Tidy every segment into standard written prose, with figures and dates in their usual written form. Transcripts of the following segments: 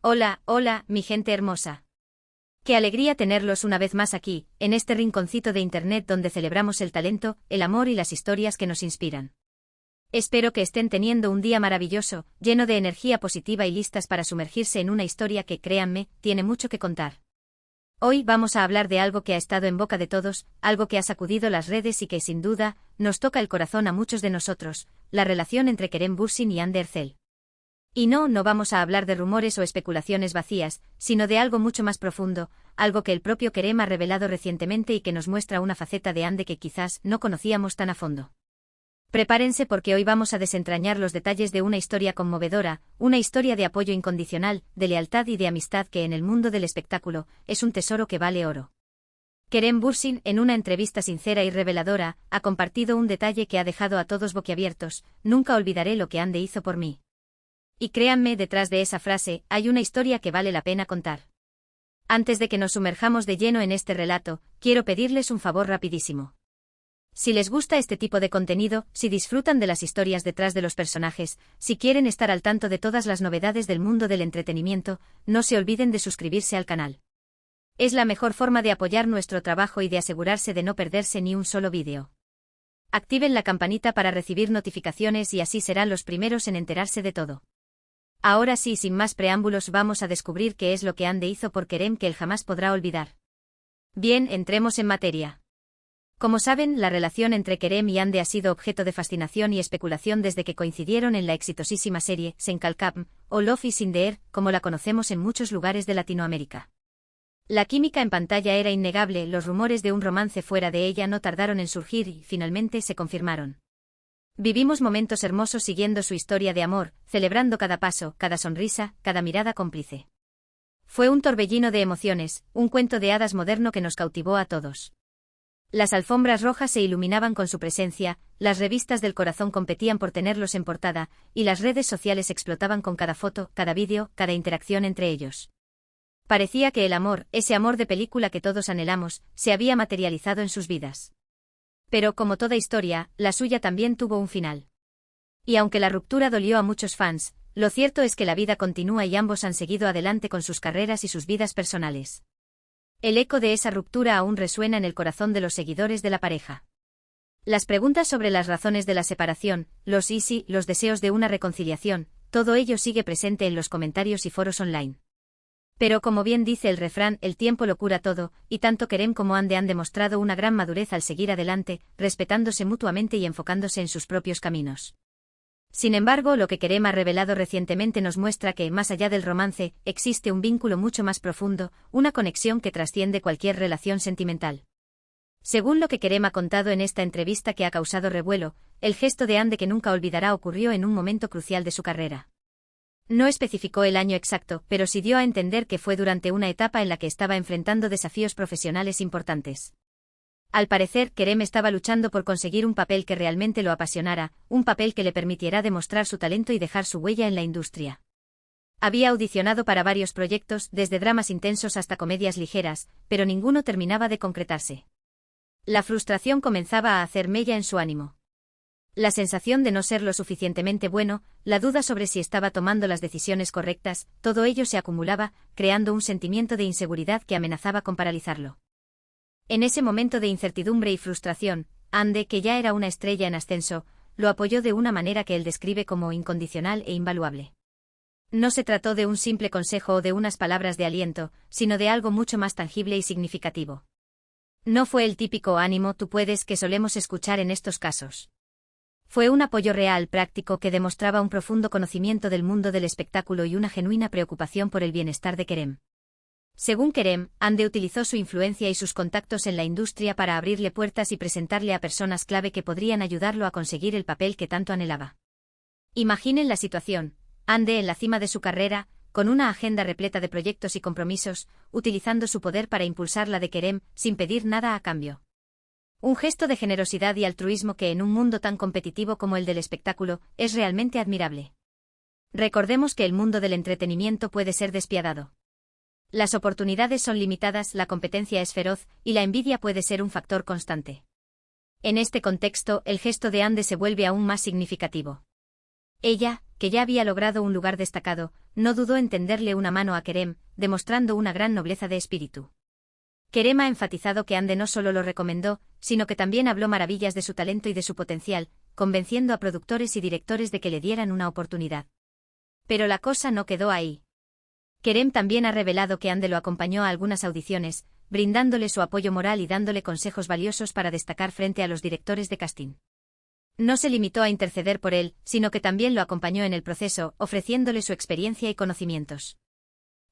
Hola, hola, mi gente hermosa. Qué alegría tenerlos una vez más aquí, en este rinconcito de Internet donde celebramos el talento, el amor y las historias que nos inspiran. Espero que estén teniendo un día maravilloso, lleno de energía positiva y listas para sumergirse en una historia que, créanme, tiene mucho que contar. Hoy vamos a hablar de algo que ha estado en boca de todos, algo que ha sacudido las redes y que, sin duda, nos toca el corazón a muchos de nosotros, la relación entre Kerem Bürsin y Hande Erçel. Y no vamos a hablar de rumores o especulaciones vacías, sino de algo mucho más profundo, algo que el propio Kerem ha revelado recientemente y que nos muestra una faceta de Hande que quizás no conocíamos tan a fondo. Prepárense porque hoy vamos a desentrañar los detalles de una historia conmovedora, una historia de apoyo incondicional, de lealtad y de amistad que en el mundo del espectáculo es un tesoro que vale oro. Kerem Bürsin, en una entrevista sincera y reveladora, ha compartido un detalle que ha dejado a todos boquiabiertos: nunca olvidaré lo que Hande hizo por mí. Y créanme, detrás de esa frase, hay una historia que vale la pena contar. Antes de que nos sumerjamos de lleno en este relato, quiero pedirles un favor rapidísimo. Si les gusta este tipo de contenido, si disfrutan de las historias detrás de los personajes, si quieren estar al tanto de todas las novedades del mundo del entretenimiento, no se olviden de suscribirse al canal. Es la mejor forma de apoyar nuestro trabajo y de asegurarse de no perderse ni un solo vídeo. Activen la campanita para recibir notificaciones y así serán los primeros en enterarse de todo. Ahora sí, sin más preámbulos, vamos a descubrir qué es lo que Hande hizo por Kerem que él jamás podrá olvidar. Bien, entremos en materia. Como saben, la relación entre Kerem y Hande ha sido objeto de fascinación y especulación desde que coincidieron en la exitosísima serie Sen Kalkam, o Love is in the Air, como la conocemos en muchos lugares de Latinoamérica. La química en pantalla era innegable, los rumores de un romance fuera de ella no tardaron en surgir y, finalmente, se confirmaron. Vivimos momentos hermosos siguiendo su historia de amor, celebrando cada paso, cada sonrisa, cada mirada cómplice. Fue un torbellino de emociones, un cuento de hadas moderno que nos cautivó a todos. Las alfombras rojas se iluminaban con su presencia, las revistas del corazón competían por tenerlos en portada, y las redes sociales explotaban con cada foto, cada vídeo, cada interacción entre ellos. Parecía que el amor, ese amor de película que todos anhelamos, se había materializado en sus vidas. Pero como toda historia, la suya también tuvo un final. Y aunque la ruptura dolió a muchos fans, lo cierto es que la vida continúa y ambos han seguido adelante con sus carreras y sus vidas personales. El eco de esa ruptura aún resuena en el corazón de los seguidores de la pareja. Las preguntas sobre las razones de la separación, los y si, los deseos de una reconciliación, todo ello sigue presente en los comentarios y foros online. Pero como bien dice el refrán, el tiempo lo cura todo, y tanto Kerem como Hande han demostrado una gran madurez al seguir adelante, respetándose mutuamente y enfocándose en sus propios caminos. Sin embargo, lo que Kerem ha revelado recientemente nos muestra que, más allá del romance, existe un vínculo mucho más profundo, una conexión que trasciende cualquier relación sentimental. Según lo que Kerem ha contado en esta entrevista que ha causado revuelo, el gesto de Hande que nunca olvidará ocurrió en un momento crucial de su carrera. No especificó el año exacto, pero sí dio a entender que fue durante una etapa en la que estaba enfrentando desafíos profesionales importantes. Al parecer, Kerem estaba luchando por conseguir un papel que realmente lo apasionara, un papel que le permitiera demostrar su talento y dejar su huella en la industria. Había audicionado para varios proyectos, desde dramas intensos hasta comedias ligeras, pero ninguno terminaba de concretarse. La frustración comenzaba a hacer mella en su ánimo. La sensación de no ser lo suficientemente bueno, la duda sobre si estaba tomando las decisiones correctas, todo ello se acumulaba, creando un sentimiento de inseguridad que amenazaba con paralizarlo. En ese momento de incertidumbre y frustración, Hande, que ya era una estrella en ascenso, lo apoyó de una manera que él describe como incondicional e invaluable. No se trató de un simple consejo o de unas palabras de aliento, sino de algo mucho más tangible y significativo. No fue el típico ánimo tú puedes que solemos escuchar en estos casos. Fue un apoyo real, práctico, que demostraba un profundo conocimiento del mundo del espectáculo y una genuina preocupación por el bienestar de Kerem. Según Kerem, Hande utilizó su influencia y sus contactos en la industria para abrirle puertas y presentarle a personas clave que podrían ayudarlo a conseguir el papel que tanto anhelaba. Imaginen la situación: Hande en la cima de su carrera, con una agenda repleta de proyectos y compromisos, utilizando su poder para impulsar la de Kerem, sin pedir nada a cambio. Un gesto de generosidad y altruismo que en un mundo tan competitivo como el del espectáculo, es realmente admirable. Recordemos que el mundo del entretenimiento puede ser despiadado. Las oportunidades son limitadas, la competencia es feroz, y la envidia puede ser un factor constante. En este contexto, el gesto de Hande se vuelve aún más significativo. Ella, que ya había logrado un lugar destacado, no dudó en tenderle una mano a Kerem, demostrando una gran nobleza de espíritu. Kerem ha enfatizado que Ande no solo lo recomendó, sino que también habló maravillas de su talento y de su potencial, convenciendo a productores y directores de que le dieran una oportunidad. Pero la cosa no quedó ahí. Kerem también ha revelado que Ande lo acompañó a algunas audiciones, brindándole su apoyo moral y dándole consejos valiosos para destacar frente a los directores de casting. No se limitó a interceder por él, sino que también lo acompañó en el proceso, ofreciéndole su experiencia y conocimientos.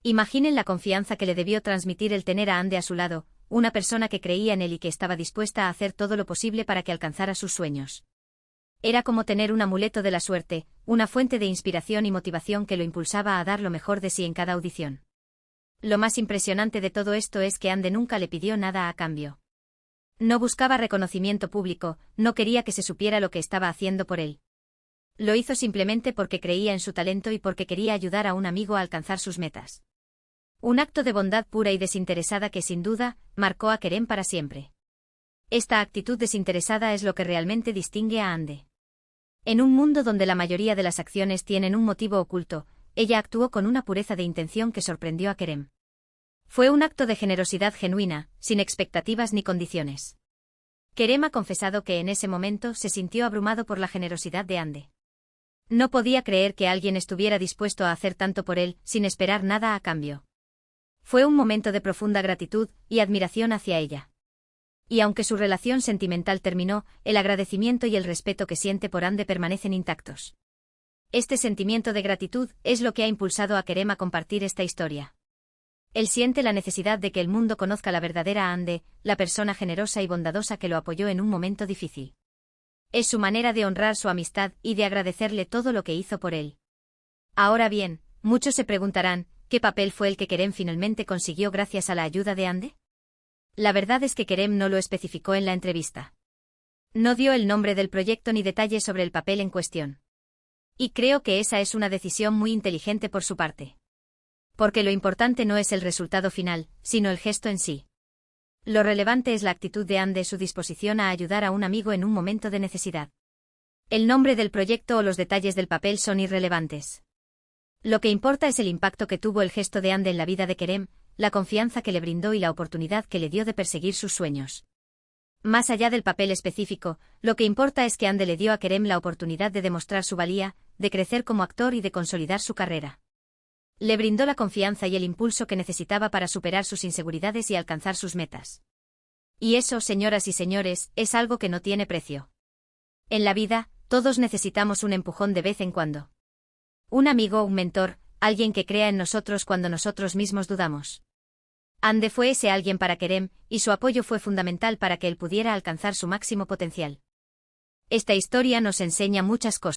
Imaginen la confianza que le debió transmitir el tener a Ande a su lado, una persona que creía en él y que estaba dispuesta a hacer todo lo posible para que alcanzara sus sueños. Era como tener un amuleto de la suerte, una fuente de inspiración y motivación que lo impulsaba a dar lo mejor de sí en cada audición. Lo más impresionante de todo esto es que Ande nunca le pidió nada a cambio. No buscaba reconocimiento público, no quería que se supiera lo que estaba haciendo por él. Lo hizo simplemente porque creía en su talento y porque quería ayudar a un amigo a alcanzar sus metas. Un acto de bondad pura y desinteresada que sin duda, marcó a Kerem para siempre. Esta actitud desinteresada es lo que realmente distingue a Ande. En un mundo donde la mayoría de las acciones tienen un motivo oculto, ella actuó con una pureza de intención que sorprendió a Kerem. Fue un acto de generosidad genuina, sin expectativas ni condiciones. Kerem ha confesado que en ese momento se sintió abrumado por la generosidad de Ande. No podía creer que alguien estuviera dispuesto a hacer tanto por él, sin esperar nada a cambio. Fue un momento de profunda gratitud y admiración hacia ella. Y aunque su relación sentimental terminó, el agradecimiento y el respeto que siente por Ande permanecen intactos. Este sentimiento de gratitud es lo que ha impulsado a Kerem a compartir esta historia. Él siente la necesidad de que el mundo conozca la verdadera Ande, la persona generosa y bondadosa que lo apoyó en un momento difícil. Es su manera de honrar su amistad y de agradecerle todo lo que hizo por él. Ahora bien, muchos se preguntarán, ¿qué papel fue el que Kerem finalmente consiguió gracias a la ayuda de Ande? La verdad es que Kerem no lo especificó en la entrevista. No dio el nombre del proyecto ni detalles sobre el papel en cuestión. Y creo que esa es una decisión muy inteligente por su parte. Porque lo importante no es el resultado final, sino el gesto en sí. Lo relevante es la actitud de Ande, su disposición a ayudar a un amigo en un momento de necesidad. El nombre del proyecto o los detalles del papel son irrelevantes. Lo que importa es el impacto que tuvo el gesto de Ande en la vida de Kerem, la confianza que le brindó y la oportunidad que le dio de perseguir sus sueños. Más allá del papel específico, lo que importa es que Ande le dio a Kerem la oportunidad de demostrar su valía, de crecer como actor y de consolidar su carrera. Le brindó la confianza y el impulso que necesitaba para superar sus inseguridades y alcanzar sus metas. Y eso, señoras y señores, es algo que no tiene precio. En la vida, todos necesitamos un empujón de vez en cuando. Un amigo, un mentor, alguien que crea en nosotros cuando nosotros mismos dudamos. Ande fue ese alguien para Kerem, y su apoyo fue fundamental para que él pudiera alcanzar su máximo potencial. Esta historia nos enseña muchas cosas.